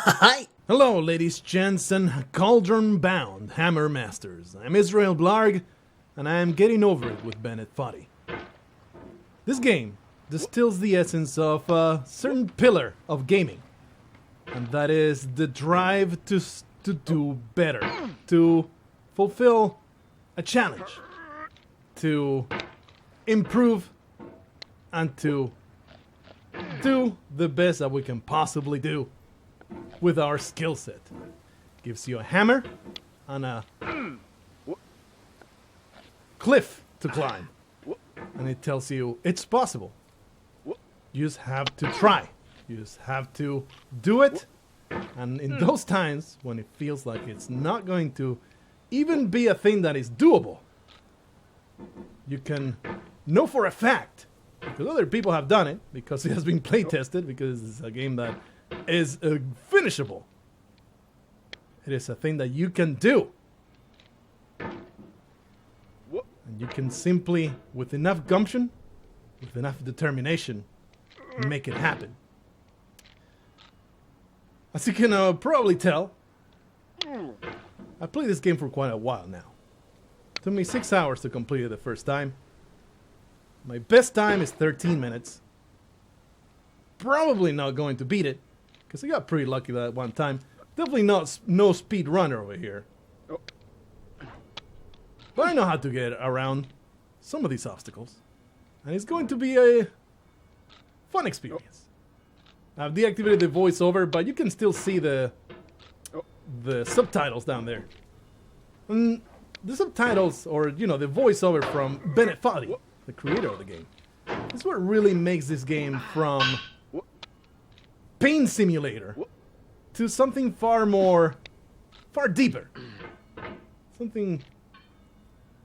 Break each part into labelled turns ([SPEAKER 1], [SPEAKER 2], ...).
[SPEAKER 1] Hi! Hello, ladies, gents, and cauldron-bound hammer masters. I'm Israel Blargh, and I am getting over it with Bennett Foddy. This game distills the essence of a certain pillar of gaming, and that is the drive to do better, to fulfill a challenge, to improve, and to do the best that we can possibly do with our skill set. Gives you a hammer and a cliff to climb, and it tells you it's possible. You just have to try. You just have to do it. And in those times when it feels like it's not going to even be a thing that is doable, you can know for a fact, because other people have done it, because it has been play tested, because it's a game that is finishable. It is a thing that you can do. And you can simply, with enough gumption, with enough determination, make it happen. As you can probably tell, I played this game for quite a while now. It took me 6 hours to complete it the first time. My best time is 13 minutes. Probably not going to beat it, because I got pretty lucky that one time. Definitely not no speed runner over here. But I know how to get around some of these obstacles. And it's going to be a fun experience. I've deactivated the voiceover, but you can still see the subtitles down there. And the subtitles, or the voiceover from Bennett Foddy, the creator of the game. This is what really makes this game from pain simulator to something far deeper. Something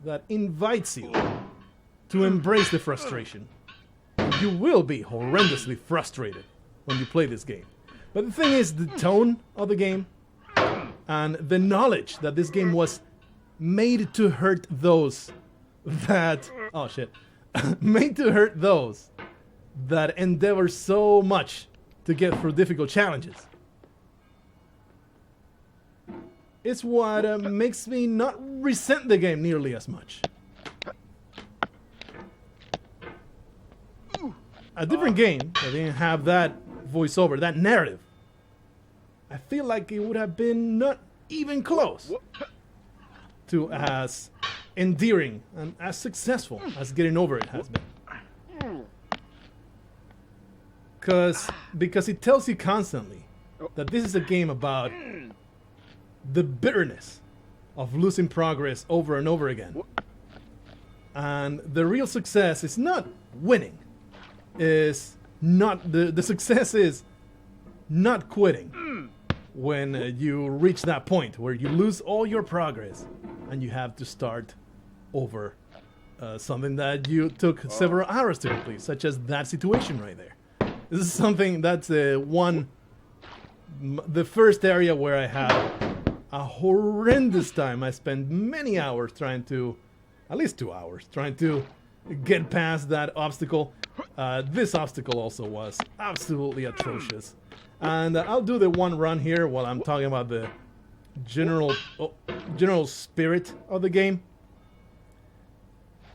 [SPEAKER 1] that invites you to embrace the frustration. You will be horrendously frustrated when you play this game. But the thing is, the tone of the game and the knowledge that this game was made to hurt those that... Oh shit. Made to hurt those that endeavor so much to get through difficult challenges. It's what makes me not resent the game nearly as much. A different game that didn't have that voiceover, that narrative, I feel like it would have been not even close to as endearing and as successful as Getting Over It has been. Because it tells you constantly that this is a game about the bitterness of losing progress over and over again. And the real success is not winning. Is not the success is not quitting when you reach that point where you lose all your progress and you have to start over something that you took several hours to complete, such as that situation right there. This is something that's the first area where I had a horrendous time. I spent many hours trying to, at least 2 hours, trying to get past that obstacle. This obstacle also was absolutely atrocious. And I'll do the one run here while I'm talking about the general spirit of the game.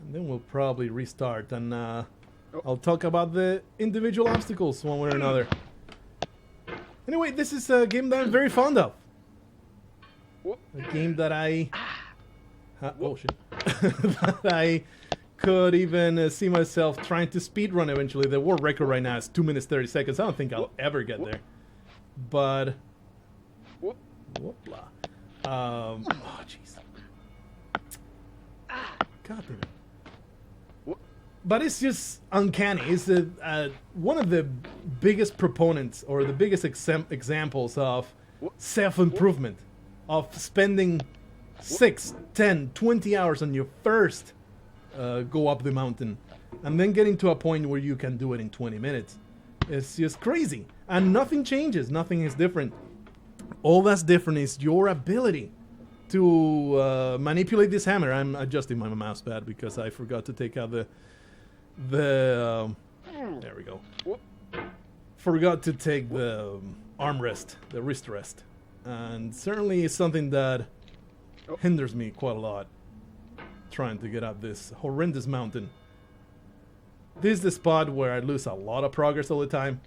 [SPEAKER 1] And then we'll probably restart and I'll talk about the individual obstacles one way or another. Anyway, this is a game that I'm very fond of. A game that oh shit. that I could even see myself trying to speedrun eventually. The world record right now is 2 minutes 30 seconds. I don't think I'll ever get there. But whoopla. Oh jeez. God damn it. But it's just uncanny. It's one of the biggest proponents or the biggest examples of self-improvement, of spending 6, 10, 20 hours on your first go up the mountain and then getting to a point where you can do it in 20 minutes. It's just crazy. And nothing changes. Nothing is different. All that's different is your ability to manipulate this hammer. I'm adjusting my mouse pad because I forgot to take out there we go. Forgot to take the armrest, the wrist rest. And certainly is something that hinders me quite a lot trying to get up this horrendous mountain. This is the spot where I lose a lot of progress all the time.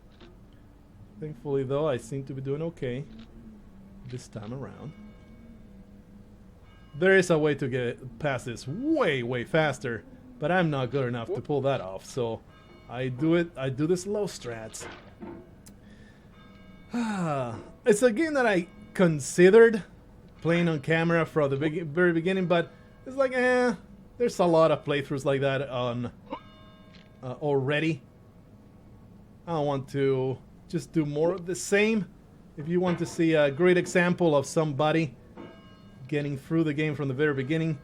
[SPEAKER 1] Thankfully though, I seem to be doing okay this time around. There is a way to get past this way faster, but I'm not good enough to pull that off, so I do the slow strats. It's a game that I considered playing on camera from the very beginning, but it's like, there's a lot of playthroughs like that on already. I don't want to just do more of the same. If you want to see a great example of somebody getting through the game from the very beginning,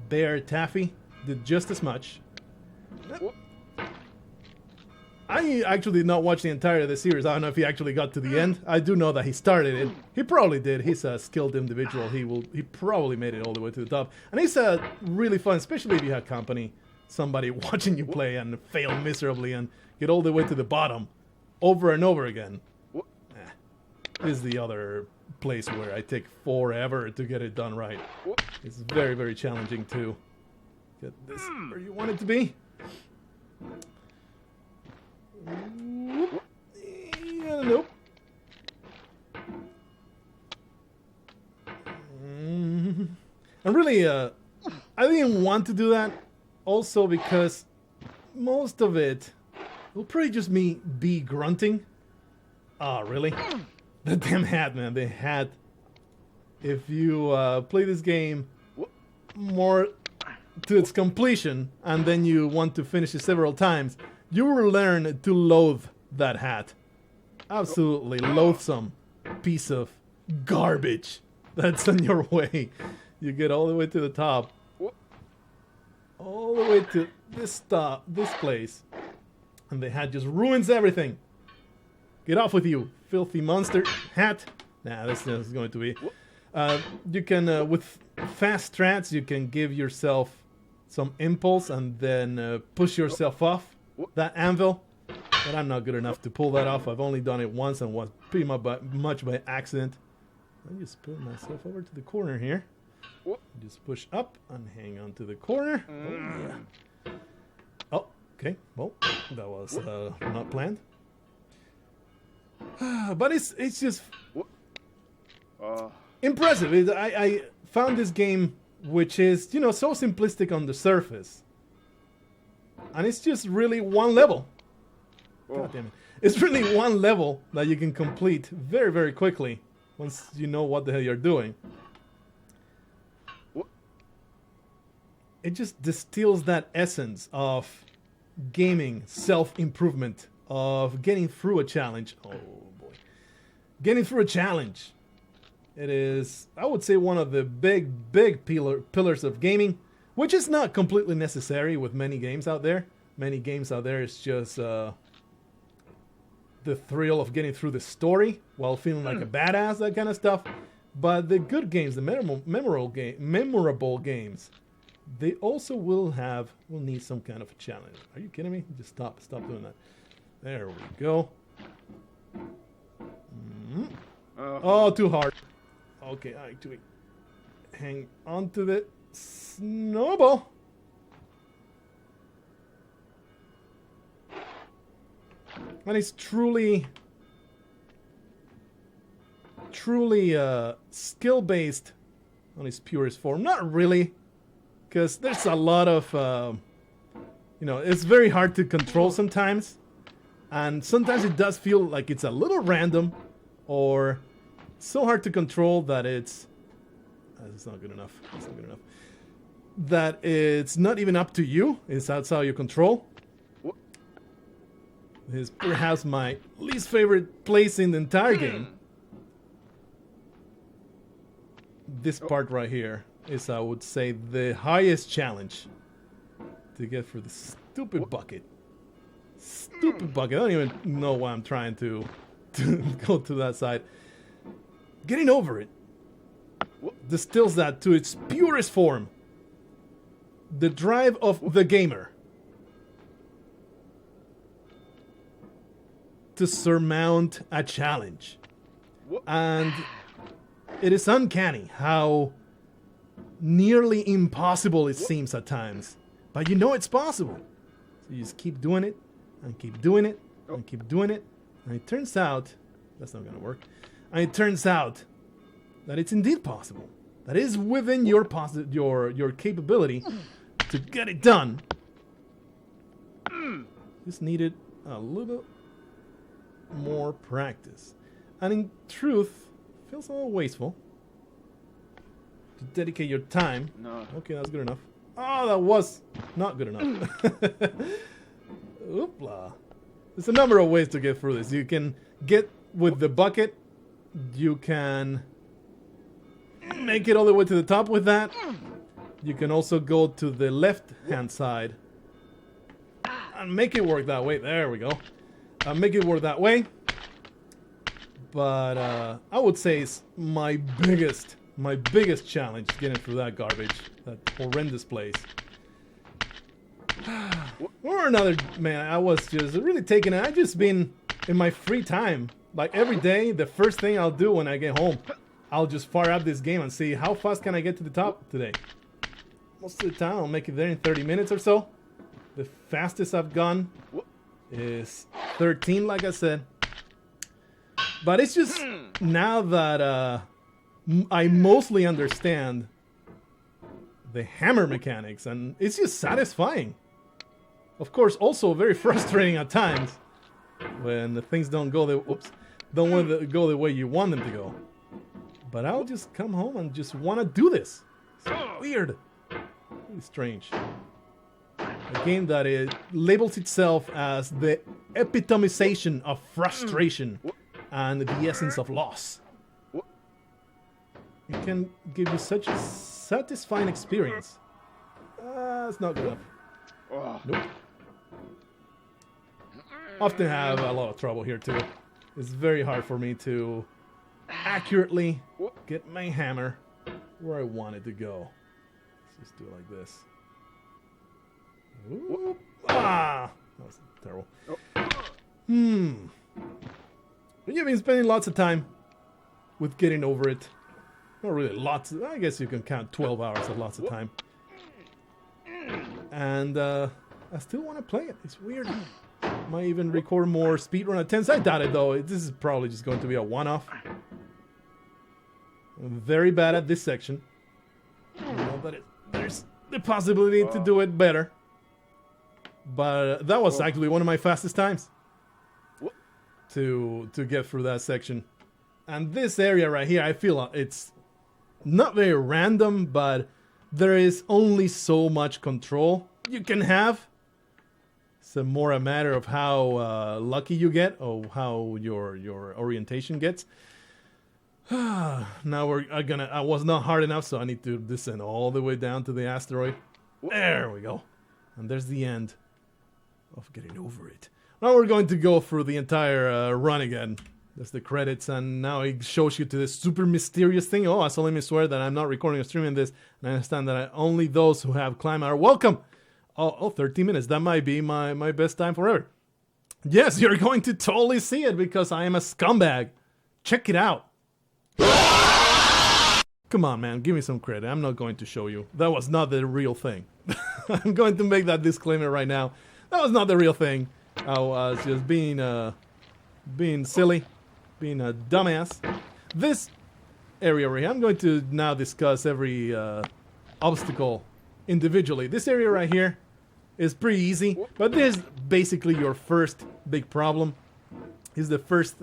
[SPEAKER 1] Bear Taffy did just as much. I actually did not watch the entirety of the series. I don't know if he actually got to the end. I do know that he started it. He probably did. He's a skilled individual. He probably made it all the way to the top. And it's really fun, especially if you have company. Somebody watching you play and fail miserably and get all the way to the bottom over and over again. This is the other place where I take forever to get it done right. It's very challenging to get this where you want it to be. Nope. And really, I didn't want to do that. Also because most of it will probably just me be grunting. Oh, really? The damn hat, man. The hat. If you play this game more to its completion, and then you want to finish it several times, you will learn to loathe that hat. Absolutely loathsome piece of garbage that's on your way. You get all the way to the top. All the way to this place. And the hat just ruins everything. Get off with you, filthy monster. Hat. Nah, this is going to be. You can, with fast strats, you can give yourself some impulse and then push yourself off that anvil. But I'm not good enough to pull that off. I've only done it once and was pretty much by accident. Let me just put myself over to the corner here. Just push up and hang on to the corner. Oh, yeah. Oh, okay. Well, that was not planned. But it's just impressive. I found this game, which is, you know, so simplistic on the surface. And it's just really one level. God damn it. It's really one level that you can complete very quickly once you know what the hell you're doing. It just distills that essence of gaming, self-improvement, of getting through a challenge. Oh boy. Getting through a challenge. It is, I would say, one of the big pillars of gaming, which is not completely necessary with many games out there. Many games out there is just the thrill of getting through the story while feeling like a badass, that kind of stuff. But the good games, the memorable games, they also will need some kind of a challenge. Are you kidding me? Just stop doing that. There we go. Oh, too hard. Okay, I actually hang on to the snowball. And it's truly skill-based on its purest form. Not really, because there's a lot of, it's very hard to control sometimes. And sometimes it does feel like it's a little random, or so hard to control that it's not good enough. It's not good enough. That it's not even up to you. It's outside your control. Is perhaps my least favorite place in the entire game. This part right here is, I would say, the highest challenge to get through the stupid bucket. Stupid bucket. I don't even know why I'm trying to go to that side. Getting over it distills that to its purest form. The drive of the gamer to surmount a challenge. And it is uncanny how nearly impossible it seems at times. But you know it's possible. So you just keep doing it, and keep doing it, and keep doing it. And it turns out, that's not going to work. And it turns out that it's indeed possible. That is within your capability to get it done. Just needed a little more practice. And in truth, feels a little wasteful to dedicate your time.
[SPEAKER 2] No.
[SPEAKER 1] Okay, that's good enough. Oh, that was not good enough. Oopla. There's a number of ways to get through this. You can get with the bucket. You can make it all the way to the top with that. You can also go to the left-hand side and make it work that way. There we go. Make it work that way. But I would say it's my biggest challenge getting through that garbage, that horrendous place. Or another, man, I was just really taking it. I just been in my free time, like every day, the first thing I'll do when I get home, I'll just fire up this game and see how fast can I get to the top today. Most of the time I'll make it there in 30 minutes or so. The fastest I've gone is 13, like I said. But it's just now that I mostly understand the hammer mechanics, and it's just satisfying. Of course, also very frustrating at times when the things don't go the way you want them to go. But I'll just come home and just want to do this. It's weird, really strange. A game that labels itself as the epitomization of frustration and the essence of loss. It can give you such a satisfying experience. It's not good enough. Nope. Often have a lot of trouble here too. It's very hard for me to accurately get my hammer where I want it to go. Let's just do it like this. Ooh. Ah! That was terrible. You've been spending lots of time with getting over it. Not really lots. I guess you can count 12 hours of lots of time. And I still want to play it. It's weird. Might even record more speedrun attempts. I doubt it though. This is probably just going to be a one-off. I'm very bad at this section. I know that there's the possibility to do it better. But that was actually one of my fastest times to get through that section. And this area right here, I feel it's not very random, but there is only so much control you can have. It's more a matter of how lucky you get, or how your orientation gets. Now I was not hard enough, so I need to descend all the way down to the asteroid. There we go. And there's the end of getting over it. Now we're going to go through the entire run again. There's the credits, and now it shows you to this super mysterious thing. Oh, so let me swear that I'm not recording or streaming this, and I understand that only those who have climbed are welcome. Oh, 13 minutes. That might be my best time forever. Yes, you're going to totally see it because I am a scumbag. Check it out. Come on, man. Give me some credit. I'm not going to show you. That was not the real thing. I'm going to make that disclaimer right now. That was not the real thing. I was just being silly, being a dumbass. This area right here, I'm going to now discuss every obstacle individually. This area right here is pretty easy, but this is basically your first big problem. It's the first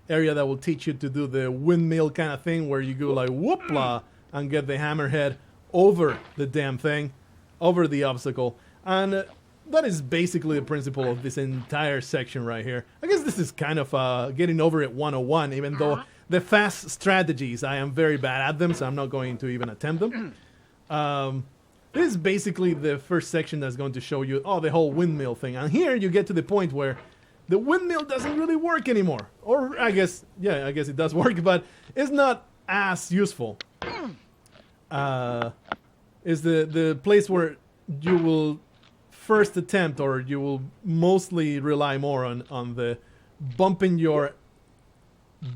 [SPEAKER 1] area that will teach you to do the windmill kind of thing where you go like whoopla and get the hammerhead over the damn thing, over the obstacle. And that is basically the principle of this entire section right here. I guess this is kind of getting over it 101, even though the fast strategies, I am very bad at them, so I'm not going to even attempt them. This is basically the first section that's going to show you, the whole windmill thing. And here you get to the point where the windmill doesn't really work anymore. Or I guess it does work, but it's not as useful. Is the place where you will first attempt, or you will mostly rely more on the bumping your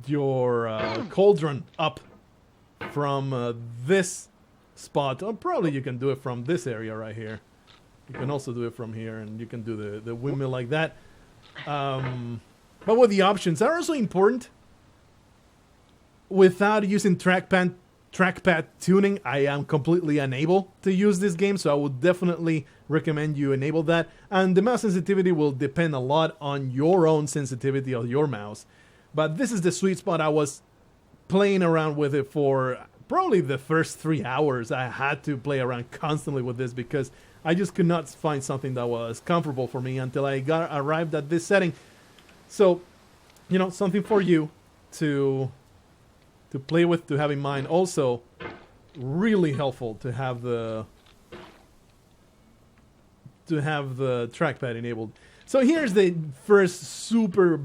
[SPEAKER 1] your cauldron up from this spot. Or probably you can do it from this area right here. You can also do it from here, and you can do the windmill like that. But with the options are also important. Without using trackpad tuning, I am completely unable to use this game, so I would definitely recommend you enable that. And the mouse sensitivity will depend a lot on your own sensitivity of your mouse. But this is the sweet spot. I was playing around with it for probably the first 3 hours. I had to play around constantly with this because I just could not find something that was comfortable for me until I arrived at this setting. So, you know, something for you to play with, to have in mind. Also, really helpful to have the trackpad enabled. So here's the first super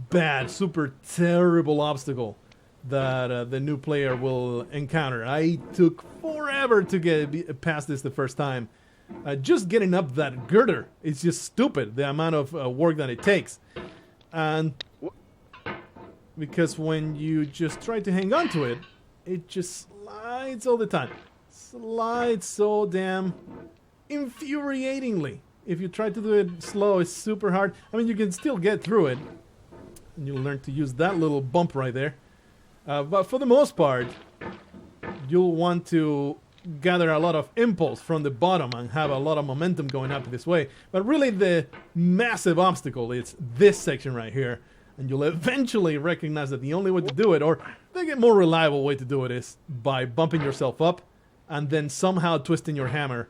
[SPEAKER 1] bad, super terrible obstacle that the new player will encounter. I took forever to get past this the first time. Just getting up that girder is just stupid, the amount of work that it takes. And because when you just try to hang on to it, it just slides all the time. Slides so damn infuriatingly. If you try to do it slow, it's super hard. I mean, you can still get through it. And you'll learn to use that little bump right there. But for the most part, you'll want to gather a lot of impulse from the bottom and have a lot of momentum going up this way. But really the massive obstacle is this section right here. And you'll eventually recognize that the only way to do it, or the more reliable way to do it, is by bumping yourself up and then somehow twisting your hammer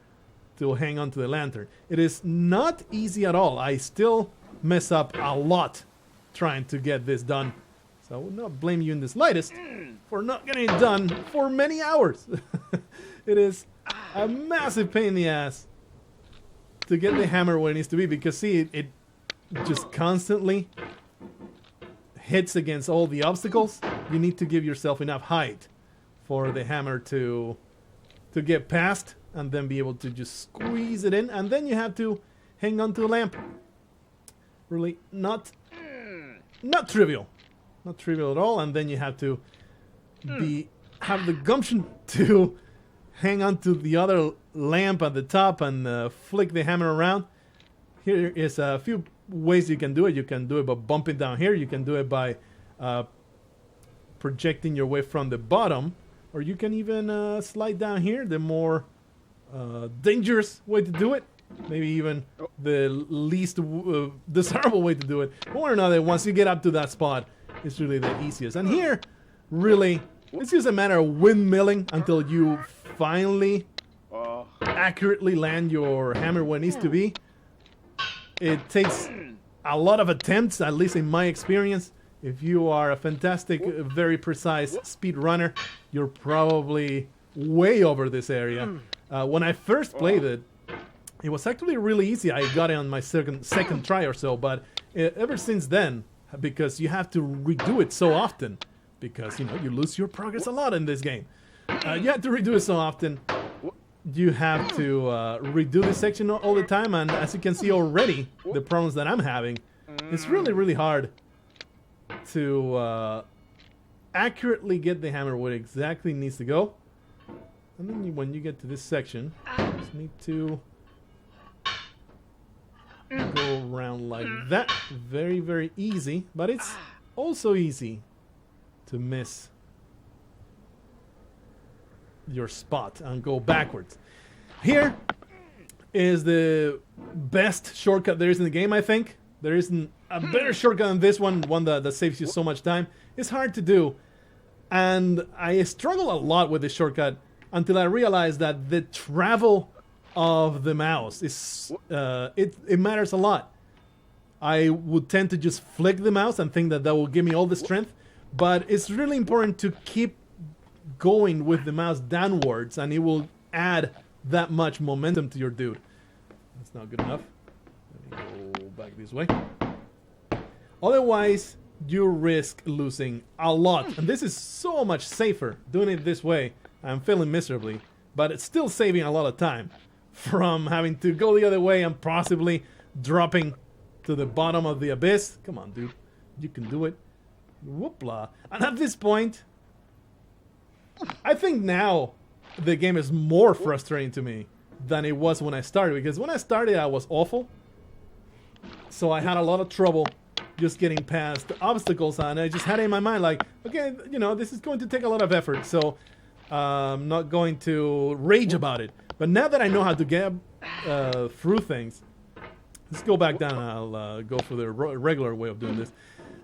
[SPEAKER 1] to hang onto the lantern. It is not easy at all. I still mess up a lot trying to get this done. So I would not blame you in the slightest for not getting it done for many hours. It is a massive pain in the ass to get the hammer where it needs to be, because see, it just constantly hits against all the obstacles. You need to give yourself enough height for the hammer to get past, and then be able to just squeeze it in, and then you have to hang on to the lamp. Really not trivial. Not trivial at all. And then you have to have the gumption to hang on to the other lamp at the top and flick the hammer around. Here is a few ways you can do it. You can do it by bumping down here. You can do it by projecting your way from the bottom, or you can even slide down here. The more dangerous way to do it, maybe even the least desirable way to do it. One or another, once you get up to that spot, it's really the easiest. And here, really, it's just a matter of windmilling until you finally accurately land your hammer where it needs to be. It takes a lot of attempts, at least in my experience. If you are a fantastic, very precise speed runner, you're probably way over this area. When I first played it, it was actually really easy. I got it on my second try or so, but ever since then, because you have to redo it so often, because, you know, you lose your progress a lot in this game. You have to redo it so often. You have to redo this section all the time, and as you can see already, the problems that I'm having, it's really, really hard to accurately get the hammer where it exactly needs to go. And then when you get to this section, you just need to go around like that. Very, very easy, but it's also easy to miss your spot and go backwards. Here is the best shortcut there is in the game, I think. There isn't a better shortcut than this one that saves you so much time. It's hard to do, and I struggle a lot with this shortcut until I realized that the travel of the mouse is it matters a lot. I would tend to just flick the mouse and think that will give me all the strength, but it's really important to keep going with the mouse downwards, and it will add that much momentum to your dude. That's not good enough. Let me go back this way. Otherwise, you risk losing a lot, and this is so much safer doing it this way. I'm failing miserably, but it's still saving a lot of time from having to go the other way and possibly dropping to the bottom of the abyss. Come on, dude. You can do it. Whoopla. And at this point, I think now the game is more frustrating to me than it was when I started. Because when I started, I was awful. So I had a lot of trouble just getting past the obstacles. And I just had it in my mind like, okay, you know, this is going to take a lot of effort. So I'm not going to rage about it. But now that I know how to get through things, let's go back down and I'll go for the regular way of doing this.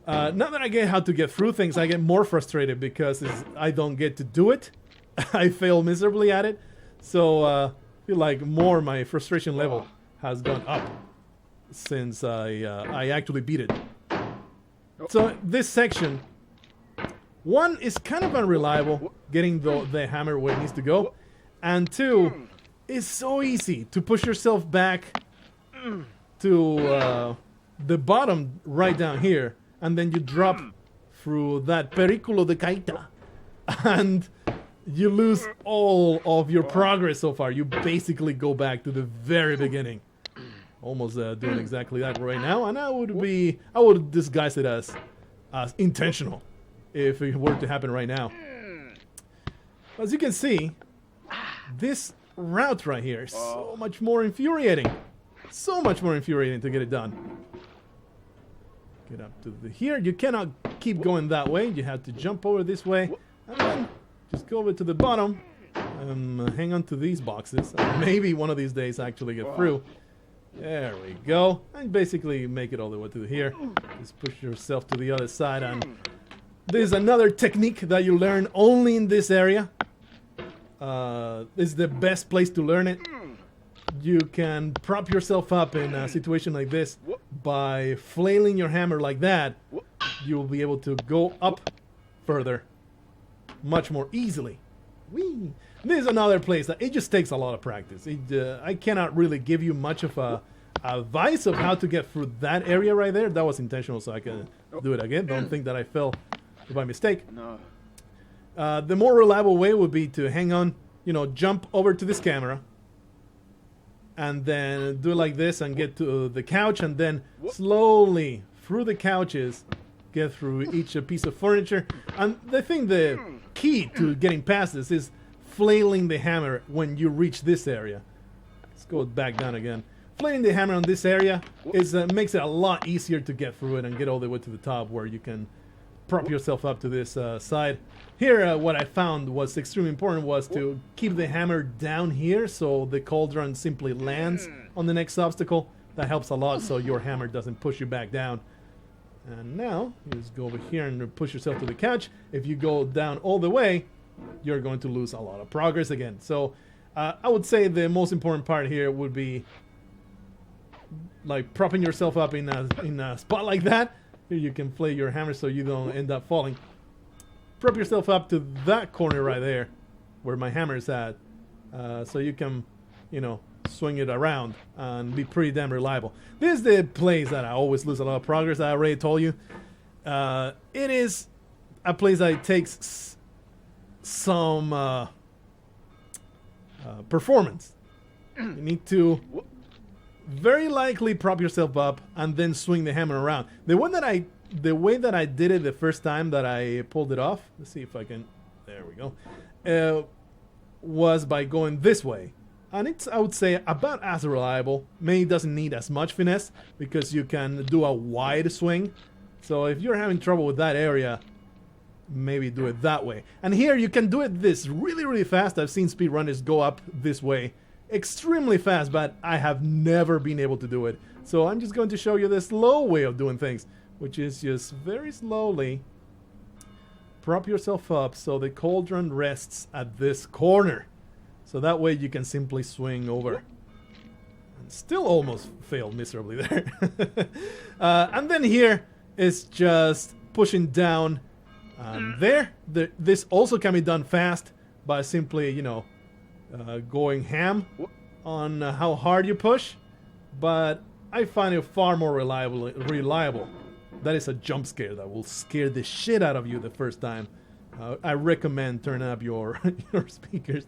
[SPEAKER 1] Now that I get how to get through things, I get more frustrated because I don't get to do it. I fail miserably at it. So I feel like my frustration level has gone up since I actually beat it. So this section, one, is kind of unreliable, getting the hammer where it needs to go. And two, it's so easy to push yourself back to the bottom right down here. And then you drop through that periculo de caída. And you lose all of your progress so far. You basically go back to the very beginning. Almost doing exactly that right now. And I would disguise it as intentional if it were to happen right now. As you can see, this route right here is so much more infuriating. So much more infuriating to get it done. Get up to here. You cannot keep going that way. You have to jump over this way. And then just go over to the bottom. Hang on to these boxes. Maybe one of these days actually get through. There we go. And basically make it all the way to here. Just push yourself to the other side. And there's another technique that you learn only in this area. This is the best place to learn it. You can prop yourself up in a situation like this by flailing your hammer like that. You will be able to go up further much more easily. Whee! This is another place that it just takes a lot of practice. I cannot really give you much of a advice of how to get through that area right there. That was intentional, so I can do it again. Don't think that I fell by mistake.
[SPEAKER 2] No.
[SPEAKER 1] The more reliable way would be to hang on, jump over to this camera. And then do it like this and get to the couch, and then slowly through the couches get through each piece of furniture. And the key to getting past this is flailing the hammer when you reach this area. Let's go back down again. Flailing the hammer on this area makes it a lot easier to get through it and get all the way to the top where you can prop yourself up to this side. Here, what I found was extremely important was to keep the hammer down here so the cauldron simply lands on the next obstacle. That helps a lot so your hammer doesn't push you back down. And now, you just go over here and push yourself to the couch. If you go down all the way, you're going to lose a lot of progress again. So, I would say the most important part here would be like propping yourself up in a spot like that. Here you can flail your hammer so you don't end up falling. Prop yourself up to that corner right there where my hammer is at, so you can, swing it around and be pretty damn reliable. This is the place that I always lose a lot of progress. I already told you. It is a place that takes some performance. You need to very likely prop yourself up and then swing the hammer around. The way that I did it the first time that I pulled it off, let's see if I can, there we go, was by going this way. And it's, I would say, about as reliable. Maybe it doesn't need as much finesse because you can do a wide swing. So if you're having trouble with that area, maybe do it that way. And here you can do it this really, really fast. I've seen speedrunners go up this way extremely fast, but I have never been able to do it. So I'm just going to show you the slow way of doing things, which is just very slowly prop yourself up so the cauldron rests at this corner. So that way you can simply swing over. And still almost failed miserably there. And then here is just pushing down there. This also can be done fast by simply, going ham on how hard you push. But I find it far more reliable. That is a jump scare that will scare the shit out of you the first time. I recommend turning up your speakers.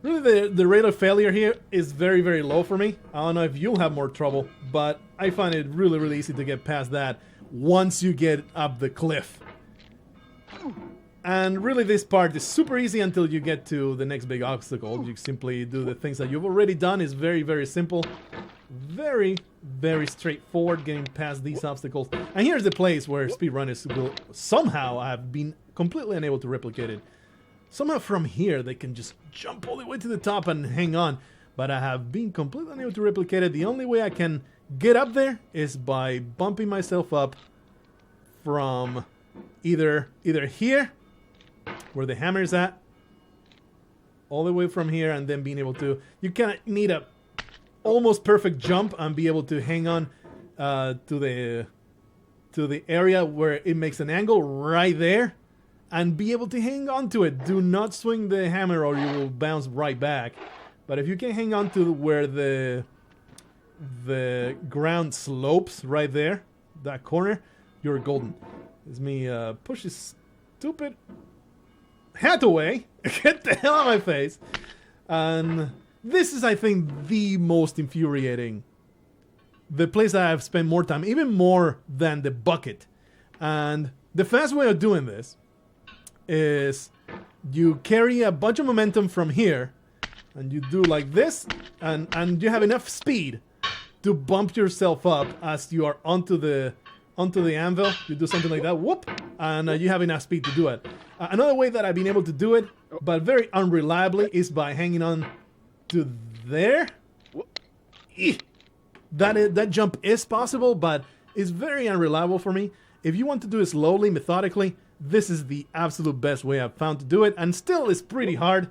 [SPEAKER 1] Really, the rate of failure here is very, very low for me. I don't know if you'll have more trouble, but I find it really, really easy to get past that once you get up the cliff. And really, this part is super easy until you get to the next big obstacle. You simply do the things that you've already done. It's very, very simple. Very, very straightforward getting past these obstacles. And here's the place where speedrunners will somehow have been completely unable to replicate it. Somehow from here they can just jump all the way to the top and hang on. But I have been completely unable to replicate it. The only way I can get up there is by bumping myself up from either here, where the hammer is at, all the way from here, and then being able to... You kind of need a almost perfect jump and be able to hang on to the area where it makes an angle right there, and be able to hang on to it. Do not swing the hammer or you will bounce right back. But if you can hang on to where the ground slopes right there, that corner, you're golden. It's me push this stupid hat away. Get the hell out of my face. And this is, I think, the most infuriating. The place that I've spent more time, even more than the bucket. And the fast way of doing this is you carry a bunch of momentum from here, and you do like this, and you have enough speed to bump yourself up as you are onto the anvil. You do something like that, whoop, and you have enough speed to do it. Another way that I've been able to do it, but very unreliably, is by hanging on to there. That jump is possible, but it's very unreliable for me. If you want to do it slowly, methodically, this is the absolute best way I've found to do it, and still it's pretty hard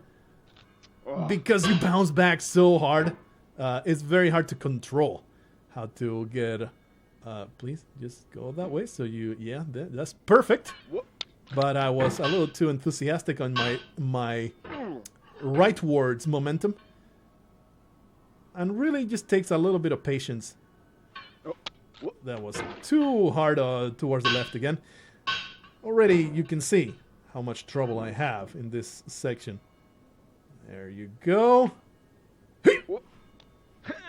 [SPEAKER 1] because you bounce back so hard. It's very hard to control how to get... please, just go that way. So yeah, that's perfect. But I was a little too enthusiastic on my rightwards momentum. And really just takes a little bit of patience. That was too hard towards the left again. Already you can see how much trouble I have in this section. There you go.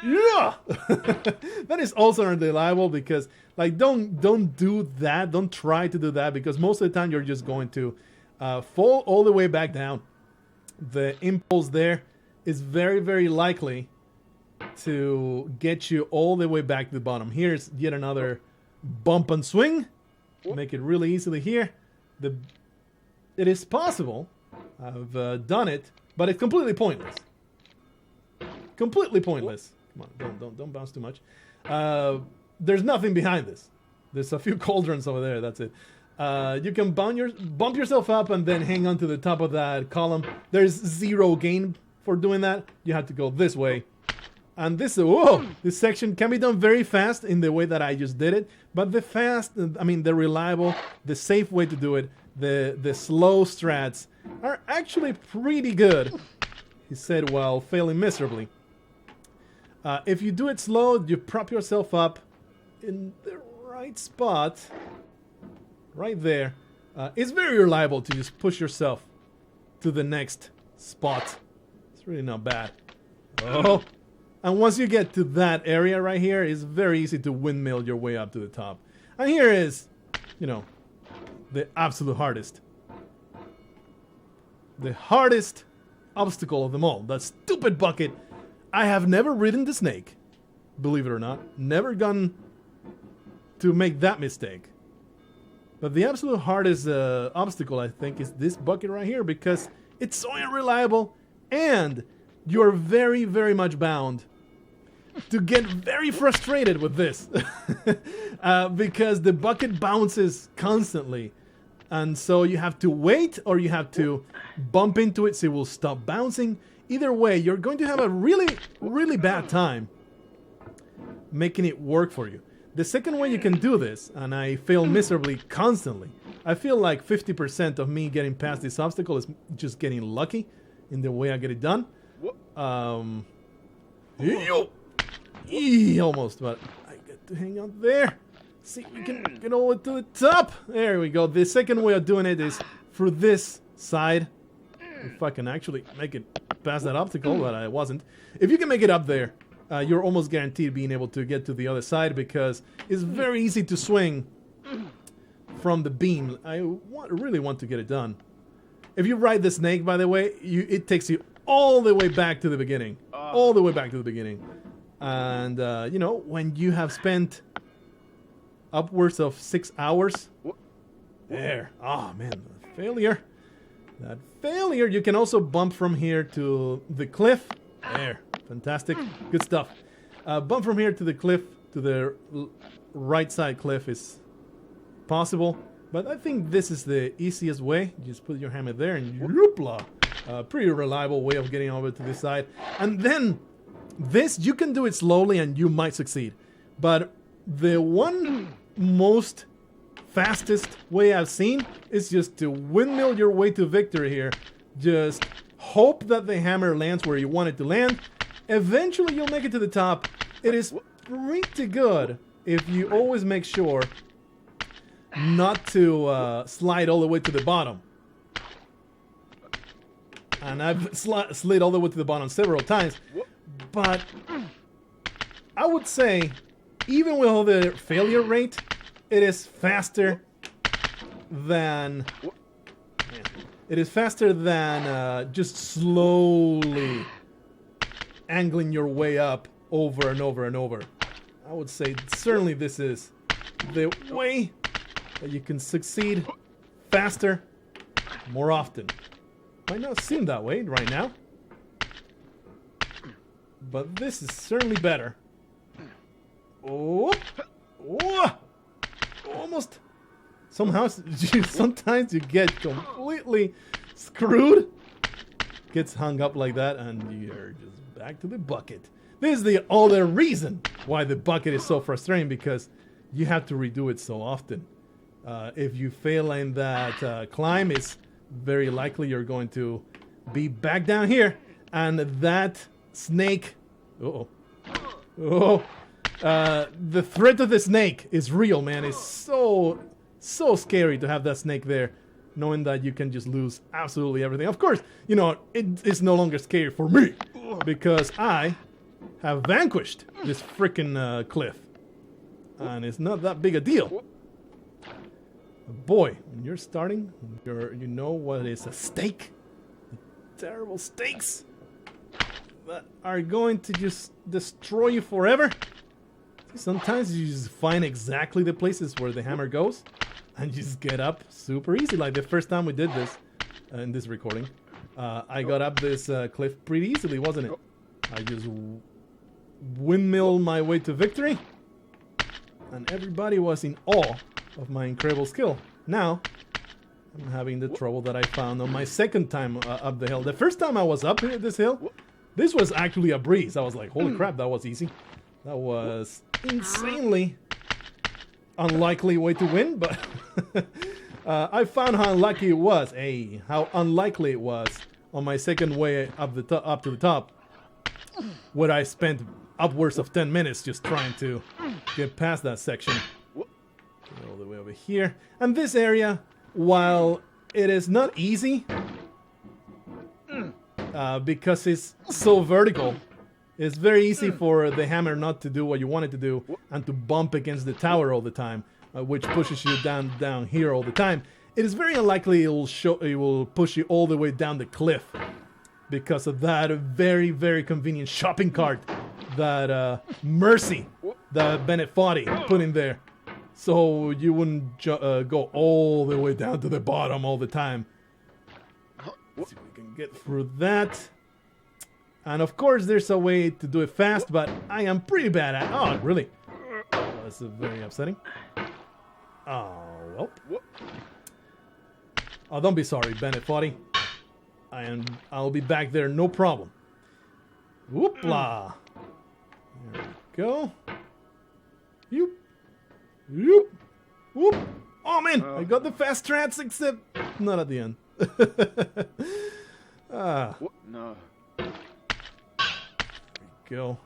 [SPEAKER 1] Yeah! That is also unreliable because, like, don't do that. Don't try to do that because most of the time you're just going to fall all the way back down. The impulse there is very, very likely to get you all the way back to the bottom. Here's yet another bump and swing. Make it really easily here. It is possible. I've done it, but it's completely pointless. Completely pointless. Come on, don't bounce too much. There's nothing behind this. There's a few cauldrons over there. That's it. You can bump yourself up and then hang on to the top of that column. There's zero gain for doing that. You have to go this way. And this section can be done very fast in the way that I just did it. But the reliable, the safe way to do it, the slow strats are actually pretty good. He said while failing miserably. If you do it slow, you prop yourself up in the right spot. Right there. It's very reliable to just push yourself to the next spot. It's really not bad. Oh. And once you get to that area right here, it's very easy to windmill your way up to the top. And here is, the absolute hardest. The hardest obstacle of them all. That stupid bucket. I have never ridden the snake. Believe it or not. Never gone to make that mistake. But the absolute hardest obstacle, I think, is this bucket right here. Because it's so unreliable. And you're very, very much bound to get very frustrated with this. Because the bucket bounces constantly. And so you have to wait or you have to bump into it so it will stop bouncing. Either way, you're going to have a really, really bad time making it work for you. The second way you can do this, and I fail miserably constantly, I feel like 50% of me getting past this obstacle is just getting lucky in the way I get it done. Almost, but I get to hang on there. See, we can get all the way to the top. There we go. The second way of doing it is through this side. if I can actually make it past that obstacle, but I wasn't. If you can make it up there, you're almost guaranteed being able to get to the other side because it's very easy to swing from the beam. I really want to get it done. If you ride the snake, by the way, it takes you all the way back to the beginning. All the way back to the beginning. And, you know, when you have spent upwards of 6 hours... There. Oh, man. Failure. That failure. You can also bump from here to the cliff. There. Fantastic. Good stuff. Bump from here to the cliff, to the right side cliff is possible. But I think this is the easiest way. You just put your hammer there and whoopla. Pretty reliable way of getting over to this side. And then this, you can do it slowly and you might succeed. But the one most fastest way I've seen is just to windmill your way to victory here. Just hope that the hammer lands where you want it to land. Eventually you'll make it to the top. It is pretty good if you always make sure not to slide all the way to the bottom. And I've slid all the way to the bottom several times. But I would say, even with all the failure rate, it is faster than... It is faster than just slowly angling your way up over and over and over. I would say certainly this is the way that you can succeed faster, more often. Might not seem that way right now, but this is certainly better. Oh, oh, almost. Somehow, sometimes you get completely screwed. Gets hung up like that, and you're just back to the bucket. This is the other reason why the bucket is so frustrating, because you have to redo it so often. If you fail in that climb, it's very likely you're going to be back down here, and that snake... the threat of the snake is real, man. It's so scary to have that snake there, knowing that you can just lose absolutely everything. Of course, you know, it's no longer scary for me, because I have vanquished this freaking cliff, and it's not that big a deal. Boy, when you're starting, you know what is a stake? Terrible stakes that are going to just destroy you forever. Sometimes you just find exactly the places where the hammer goes, and you just get up super easy. Like the first time we did this in this recording, I got up this cliff pretty easily, wasn't it? I just windmilled my way to victory, and everybody was in awe of my incredible skill. Now, I'm having the trouble that I found on my second time up the hill. The first time I was up here this hill, this was actually a breeze. I was like, holy crap, that was easy. That was insanely unlikely way to win, but I found how unlucky it was. How unlikely it was on my second way up to the top, where I spent upwards of 10 minutes just trying to get past that section. All the way over here. And this area, while it is not easy, because it's so vertical, it's very easy for the hammer not to do what you want it to do and to bump against the tower all the time, which pushes you down here all the time. It is very unlikely it will push you all the way down the cliff because of that very, very convenient shopping cart that Mercy, that Bennett Foddy put in there. So you wouldn't go all the way down to the bottom all the time. Let's see if we can get through that. And of course there's a way to do it fast, but I am pretty bad at... Oh, really? That's very upsetting. Oh, well. Oh, don't be sorry, Bennett Foddy. I'll be back there, no problem. Whoopla. There we go. Yoop. Whoop, whoop. Oh man, I got the fast strats, except not at the end.
[SPEAKER 2] No.
[SPEAKER 1] There we go.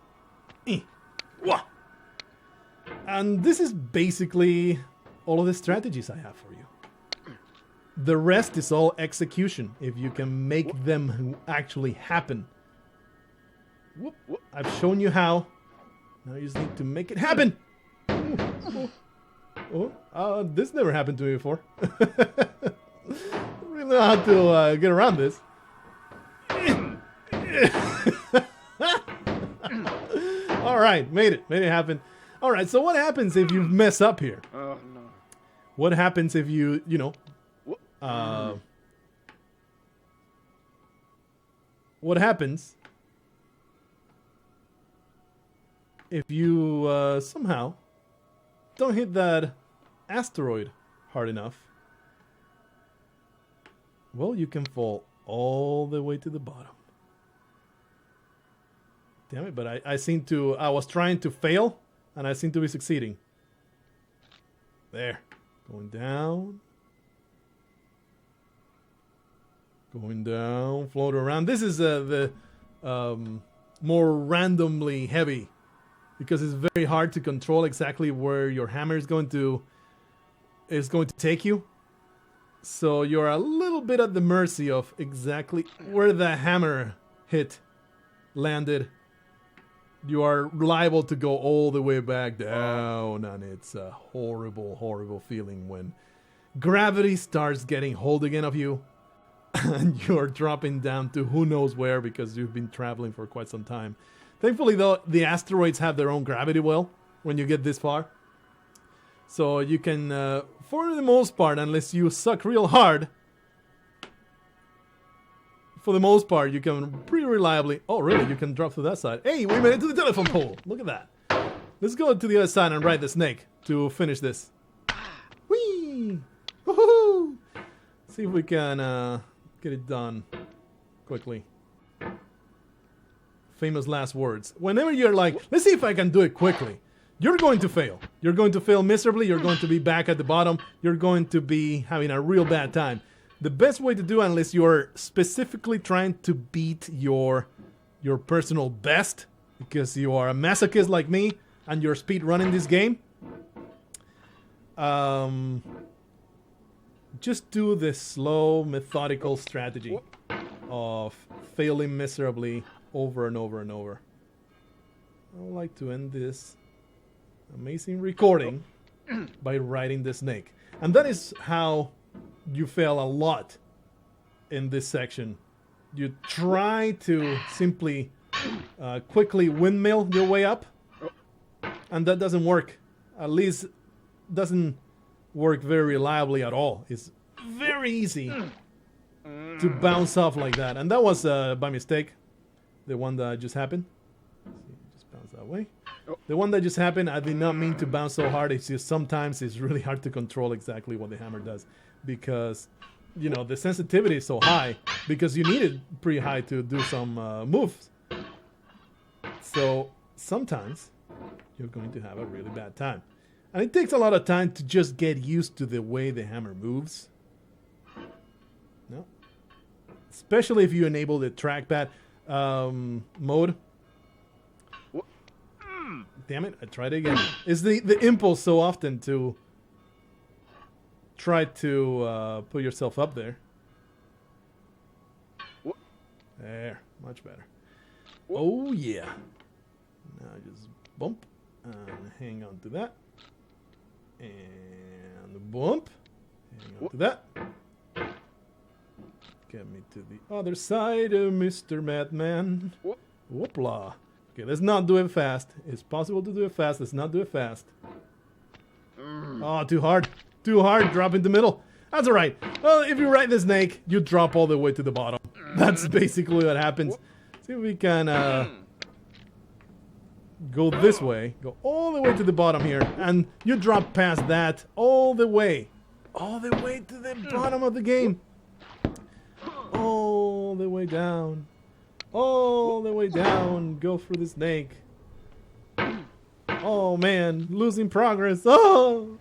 [SPEAKER 1] And this is basically all of the strategies I have for you. The rest is all execution, if you can make them actually happen. Whoop, whoop. I've shown you how. Now you just need to make it happen. This never happened to me before. I really know how to get around this. Alright, made it happen. Alright, so what happens if you mess up here?
[SPEAKER 2] Oh, no.
[SPEAKER 1] What happens if you know... what happens if you somehow don't hit that asteroid hard enough? Well, you can fall all the way to the bottom. Damn it, but I was trying to fail, and I seem to be succeeding. There. Going down. Going down, float around. This is the more randomly heavy, because it's very hard to control exactly where your hammer is going to take you. So you're a little bit at the mercy of exactly where the hammer landed. You are liable to go all the way back down, and it's a horrible, horrible feeling when gravity starts getting hold again of you. And you're dropping down to who knows where because you've been traveling for quite some time. Thankfully, though, the asteroids have their own gravity well when you get this far. So you can, for the most part, unless you suck real hard, for the most part, you can pretty reliably... Oh, really? You can drop through that side. Hey, we made it to the telephone pole. Look at that. Let's go to the other side and ride the snake to finish this. Whee! Woohoo! See if we can... get it done quickly. Famous last words. Whenever you're like, let's see if I can do it quickly, you're going to fail. You're going to fail miserably. You're going to be back at the bottom. You're going to be having a real bad time. The best way to do it, unless you're specifically trying to beat your personal best, because you are a masochist like me and you're speed running this game, just do this slow, methodical strategy of failing miserably over and over and over. I would like to end this amazing recording by riding the snake. And that is how you fail a lot in this section. You try to simply quickly windmill your way up, and that doesn't work. At least doesn't work very reliably at all. It's very easy to bounce off like that, and that was by mistake. The one that just happened. Just bounce that way. The one that just happened, I did not mean to bounce so hard. It's just sometimes it's really hard to control exactly what the hammer does, because the sensitivity is so high, because you need it pretty high to do some moves. So sometimes you're going to have a really bad time. And it takes a lot of time to just get used to the way the hammer moves. No. Especially if you enable the trackpad mode. Damn it, I tried it again. It's the impulse so often to try to put yourself up there. There, much better. Oh yeah. Now just bump and hang on to that. And bump. Hang on to that. Get me to the other side, Mr. Madman. Whoopla. Okay, let's not do it fast. It's possible to do it fast. Let's not do it fast. Oh, too hard. Too hard. Drop in the middle. That's alright. Well, if you ride the snake, you drop all the way to the bottom. That's basically what happens. See if we can go this way. Go all the way to the bottom here. And you drop past that all the way. All the way to the bottom of the game. All the way down. All the way down. Go for the snake. Oh man, losing progress. Oh,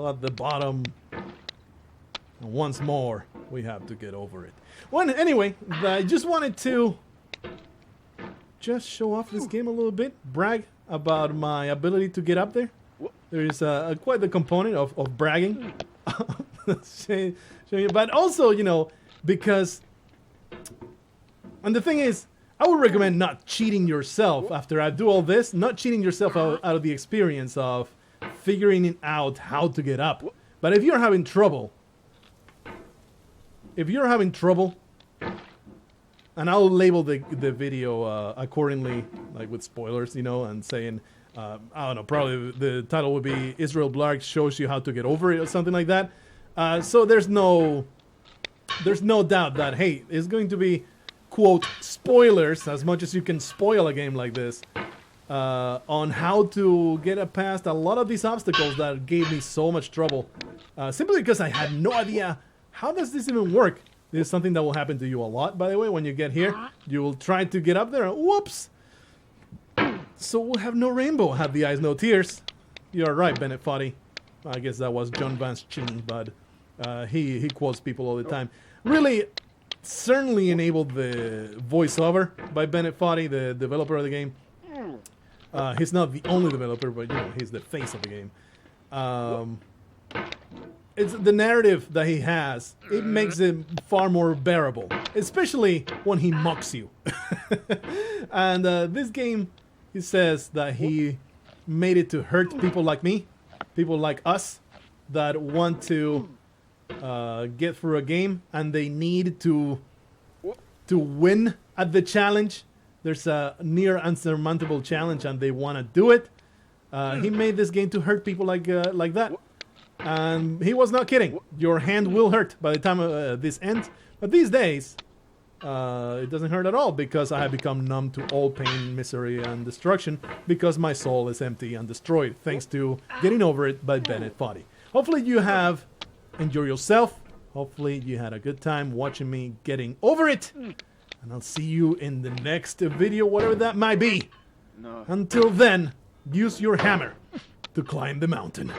[SPEAKER 1] at the bottom. And once more, we have to get over it. Well, anyway, I just wanted to just show off this game a little bit. Brag about my ability to get up there. There is quite the component of bragging. But also, you know, because... And the thing is, I would recommend not cheating yourself after I do all this. Not cheating yourself out of the experience of figuring out how to get up. But if you're having trouble... And I'll label the video accordingly, like with spoilers, you know, and saying, I don't know, probably the title would be Israel Blargh shows you how to get over it or something like that. So there's no doubt that, hey, it's going to be, quote, spoilers, as much as you can spoil a game like this, on how to get past a lot of these obstacles that gave me so much trouble. Simply because I had no idea, how does this even work? This is something that will happen to you a lot, by the way, when you get here. You will try to get up there and whoops! So we'll have no rainbow, have the eyes no tears. You're right, Bennett Foddy. I guess that was John Vance Cheney, but he quotes people all the time. Really, certainly enabled the voiceover by Bennett Foddy, the developer of the game. He's not the only developer, but you know, he's the face of the game. It's the narrative that he has. It makes it far more bearable, especially when he mocks you. And this game, he says that he made it to hurt people like me, people like us, that want to get through a game and they need to win at the challenge. There's a near unsurmountable challenge and they want to do it. He made this game to hurt people like that. And he was not kidding. Your hand will hurt by the time this ends. But these days, it doesn't hurt at all because I have become numb to all pain, misery, and destruction because my soul is empty and destroyed thanks to Getting Over It by Bennett Foddy. Hopefully you have enjoyed yourself. Hopefully you had a good time watching me getting over it. And I'll see you in the next video, whatever that might be. Until then, use your hammer to climb the mountain.